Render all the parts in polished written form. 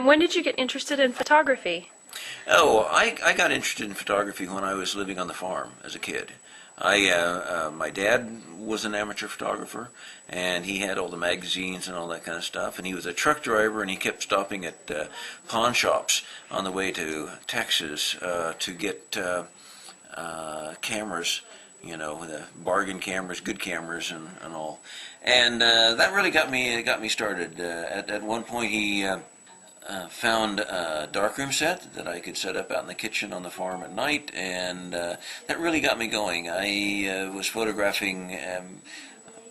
When did you get interested in photography? Oh, I got interested in photography when I was living on the farm as a kid. My dad was an amateur photographer, and he had all the magazines and all that kind of stuff. And he was a truck driver, and he kept stopping at pawn shops on the way to Texas to get cameras, the bargain cameras, good cameras, and all. And that really got me started. At one point, he found a darkroom set that I could set up out in the kitchen on the farm at night, and that really got me going. I was photographing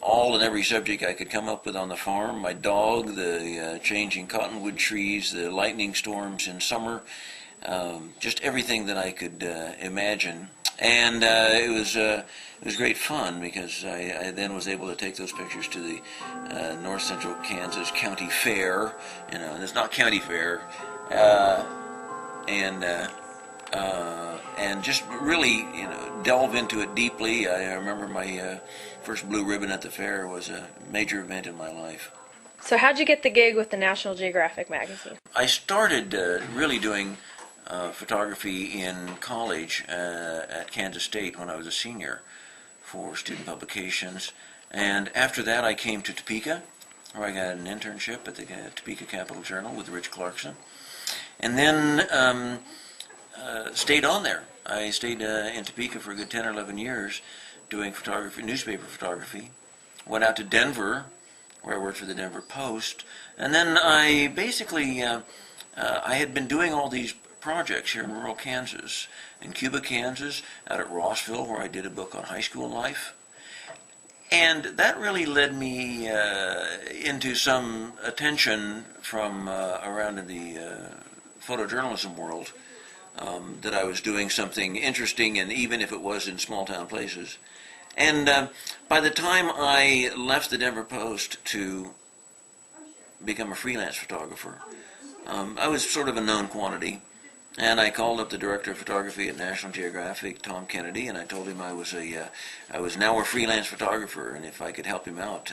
all and every subject I could come up with on the farm. My dog, the changing cottonwood trees, the lightning storms in summer, just everything that I could imagine. And it was great fun because I then was able to take those pictures to the North Central Kansas County Fair. It's not county fair, and just really delve into it deeply. I remember my first blue ribbon at the fair was a major event in my life. So how'd you get the gig with the National Geographic magazine? I started really doing photography in college at Kansas State when I was a senior for student publications, and after that I came to Topeka, where I got an internship at the Topeka Capital Journal with Rich Clarkson, and then stayed on there. I stayed in Topeka for a good 10 or 11 years doing photography, newspaper photography. Went out to Denver, where I worked for the Denver Post, and then I basically I had been doing all these projects here in rural Kansas, in Cuba, Kansas, out at Rossville, where I did a book on high school life. And that really led me into some attention from around in the photojournalism world, that I was doing something interesting, and even if it was in small town places. And by the time I left the Denver Post to become a freelance photographer, I was sort of a known quantity. And I called up the director of photography at National Geographic, Tom Kennedy, and I told him I was now a freelance photographer, and if I could help him out,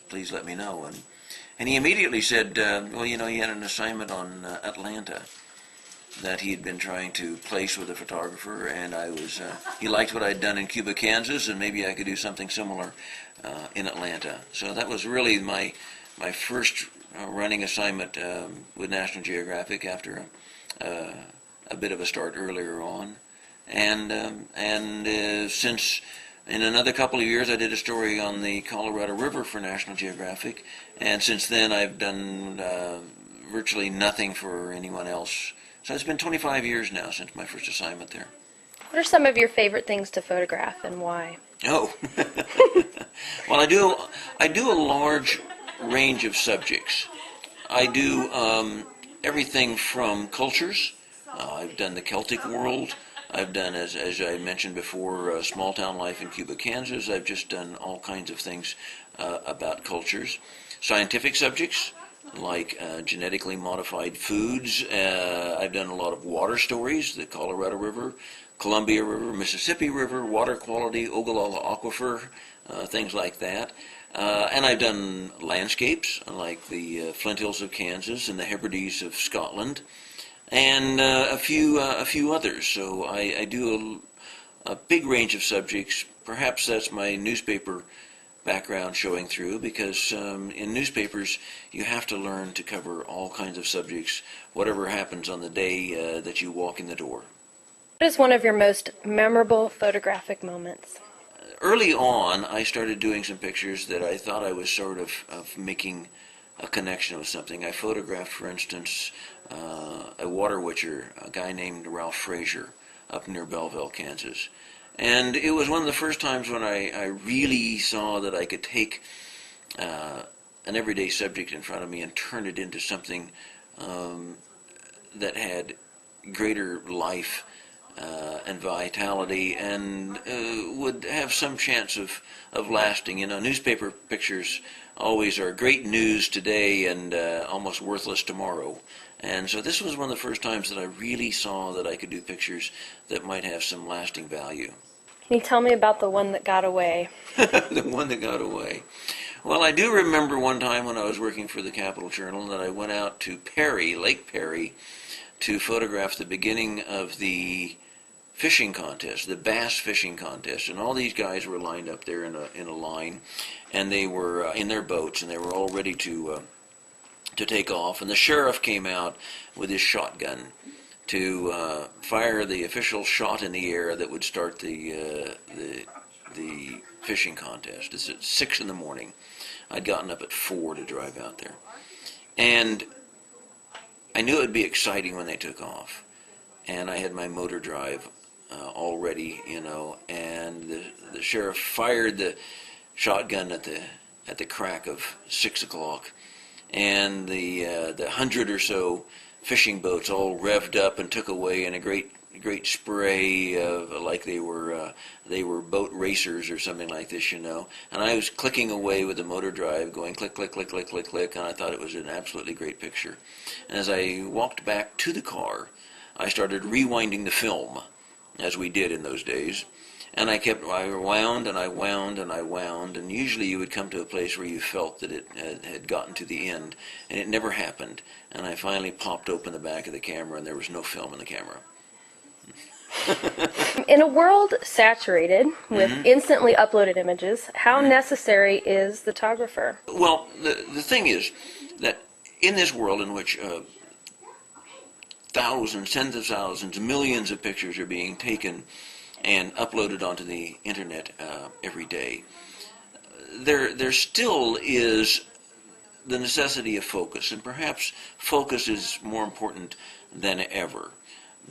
please let me know. And he immediately said, well, he had an assignment on Atlanta that he had been trying to place with a photographer, and he liked what I'd done in Cuba, Kansas, and maybe I could do something similar in Atlanta. So that was really my first running assignment with National Geographic after a bit of a start earlier on, and since in another couple of years I did a story on the Colorado River for National Geographic, and since then I've done virtually nothing for anyone else. So it's been 25 years now since my first assignment there. What are some of your favorite things to photograph, and why? Oh, well, I do a large range of subjects. I do everything from cultures. I've done the Celtic world. I've done, as I mentioned before, small town life in Cuba, Kansas. I've just done all kinds of things about cultures. Scientific subjects like genetically modified foods. I've done a lot of water stories, the Colorado River, Columbia River, Mississippi River, water quality, Ogallala Aquifer, things like that. And I've done landscapes like the Flint Hills of Kansas and the Hebrides of Scotland, and a few others. So I do a big range of subjects. Perhaps that's my newspaper background showing through, because in newspapers you have to learn to cover all kinds of subjects, whatever happens on the day that you walk in the door. What is one of your most memorable photographic moments? Early on, I started doing some pictures that I thought I was sort of making a connection with something. I photographed, for instance, a water witcher, a guy named Ralph Fraser, up near Belleville, Kansas. And it was one of the first times when I really saw that I could take an everyday subject in front of me and turn it into something that had greater life and vitality, and would have some chance of lasting. Newspaper pictures always are great news today and almost worthless tomorrow. And so this was one of the first times that I really saw that I could do pictures that might have some lasting value. Can you tell me about the one that got away? The one that got away. Well, I do remember one time when I was working for the Capital Journal that I went out to Perry, Lake Perry, to photograph the beginning of the fishing contest, the bass fishing contest, and all these guys were lined up there in a line, and they were in their boats, and they were all ready to take off. And the sheriff came out with his shotgun to fire the official shot in the air that would start the fishing contest. It's at 6 in the morning. I'd gotten up at 4 to drive out there, and I knew it would be exciting when they took off. And I had my motor drive all ready, and the sheriff fired the shotgun at the crack of 6 o'clock, and the 100 or so fishing boats all revved up and took away in a great spray of like they were boat racers or something like this, And I was clicking away with the motor drive, going click, click, click, click, click, click, and I thought it was an absolutely great picture. And as I walked back to the car, I started rewinding the film, as we did in those days, and I wound and I wound and I wound, and usually you would come to a place where you felt that it had gotten to the end, and it never happened. And I finally popped open the back of the camera, and there was no film in the camera. In a world saturated with instantly uploaded images, how necessary is the photographer? Well, the thing is that in this world in which thousands, tens of thousands, millions of pictures are being taken and uploaded onto the internet every day, there still is the necessity of focus, and perhaps focus is more important than ever,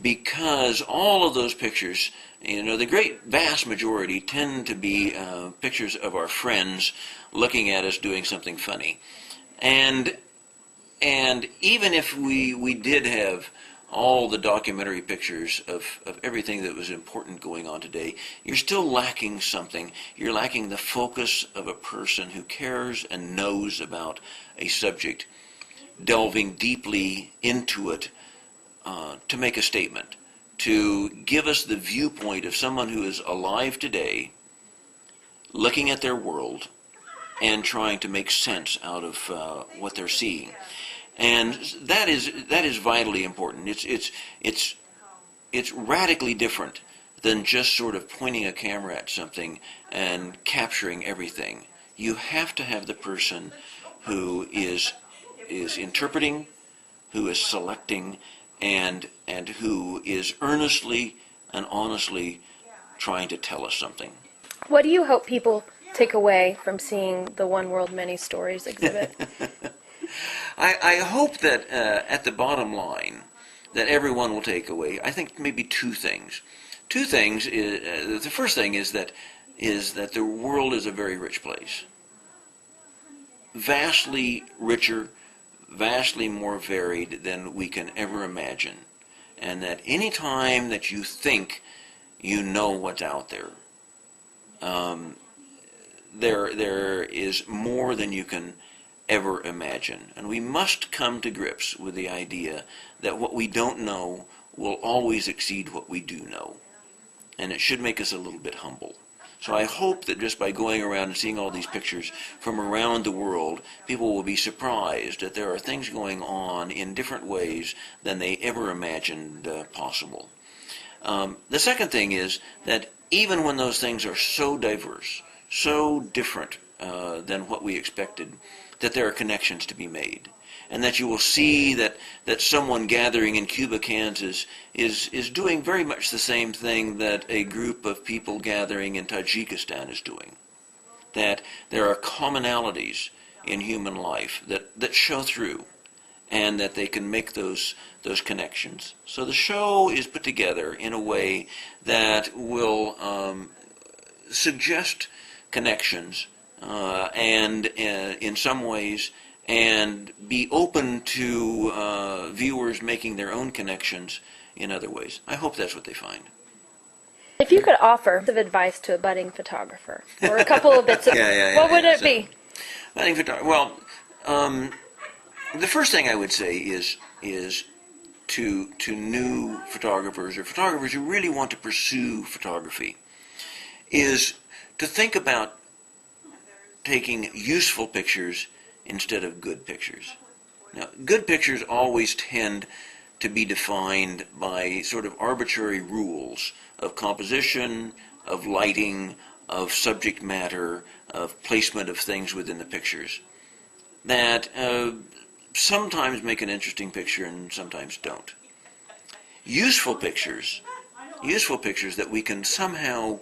because all of those pictures, the great vast majority tend to be pictures of our friends looking at us doing something funny, and even if we did have all the documentary pictures of everything that was important going on today, you're still lacking something. You're lacking the focus of a person who cares and knows about a subject, delving deeply into it to make a statement, to give us the viewpoint of someone who is alive today, looking at their world and trying to make sense out of what they're seeing. And that is vitally important. It's radically different than just sort of pointing a camera at something and capturing everything. You have to have the person who is interpreting, who is selecting, and who is earnestly and honestly trying to tell us something. What do you hope people take away from seeing the One World Many Stories exhibit? I hope that at the bottom line that everyone will take away, I think maybe two things. Two things. The first thing is that the world is a very rich place. Vastly richer, vastly more varied than we can ever imagine. And that any time that you think you know what's out there, there is more than you can ever imagine. And we must come to grips with the idea that what we don't know will always exceed what we do know. And it should make us a little bit humble. So I hope that just by going around and seeing all these pictures from around the world, people will be surprised that there are things going on in different ways than they ever imagined possible. The second thing is that even when those things are so diverse, so different than what we expected, that there are connections to be made, and that you will see that someone gathering in Cuba, Kansas is doing very much the same thing that a group of people gathering in Tajikistan is doing. That there are commonalities in human life that show through, and that they can make those connections. So the show is put together in a way that will suggest connections and in some ways, and be open to viewers making their own connections in other ways. I hope that's what they find. If you could offer some advice to a budding photographer, or a couple of bits of, what would it be? Budding photographer. Well, the first thing I would say is to new photographers or photographers who really want to pursue photography, is to think about taking useful pictures instead of good pictures. Now, good pictures always tend to be defined by sort of arbitrary rules of composition, of lighting, of subject matter, of placement of things within the pictures that sometimes make an interesting picture and sometimes don't. Useful pictures that we can somehow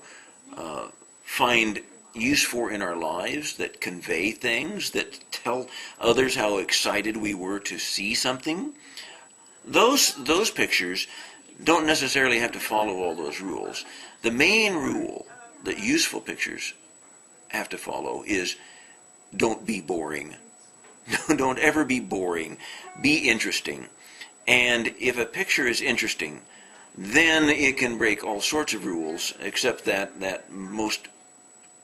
find use for in our lives, that convey things, that tell others how excited we were to see something, those pictures don't necessarily have to follow all those rules. The main rule that useful pictures have to follow is don't be boring. Don't ever be boring. Be interesting. And if a picture is interesting, then it can break all sorts of rules, except that most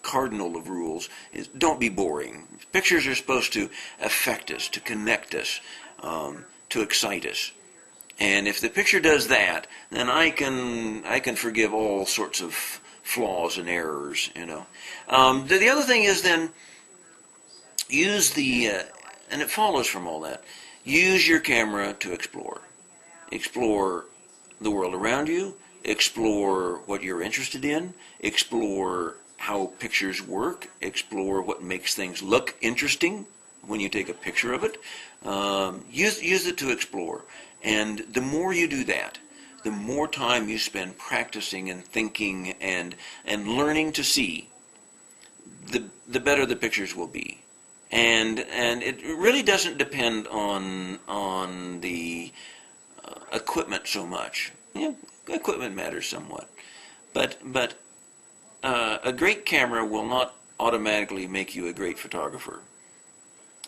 cardinal of rules is don't be boring. Pictures are supposed to affect us, to connect us, to excite us. And if the picture does that, then I can forgive all sorts of flaws and errors, you know. The other thing is then use and it follows from all that, use your camera to explore. Explore the world around you, explore what you're interested in, explore how pictures work, explore what makes things look interesting when you take a picture of it. Use it to explore. And the more you do that, the more time you spend practicing and thinking and learning to see, the better the pictures will be. And it really doesn't depend on the equipment so much. Yeah, equipment matters somewhat, but a great camera will not automatically make you a great photographer.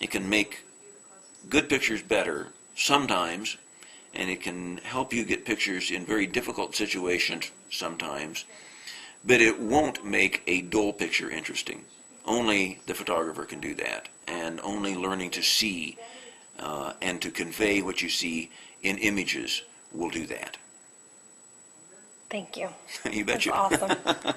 It can make good pictures better sometimes, and it can help you get pictures in very difficult situations sometimes, but it won't make a dull picture interesting. Only the photographer can do that, and only learning to see and to convey what you see in images will do that. Thank you. You betcha. That's awesome.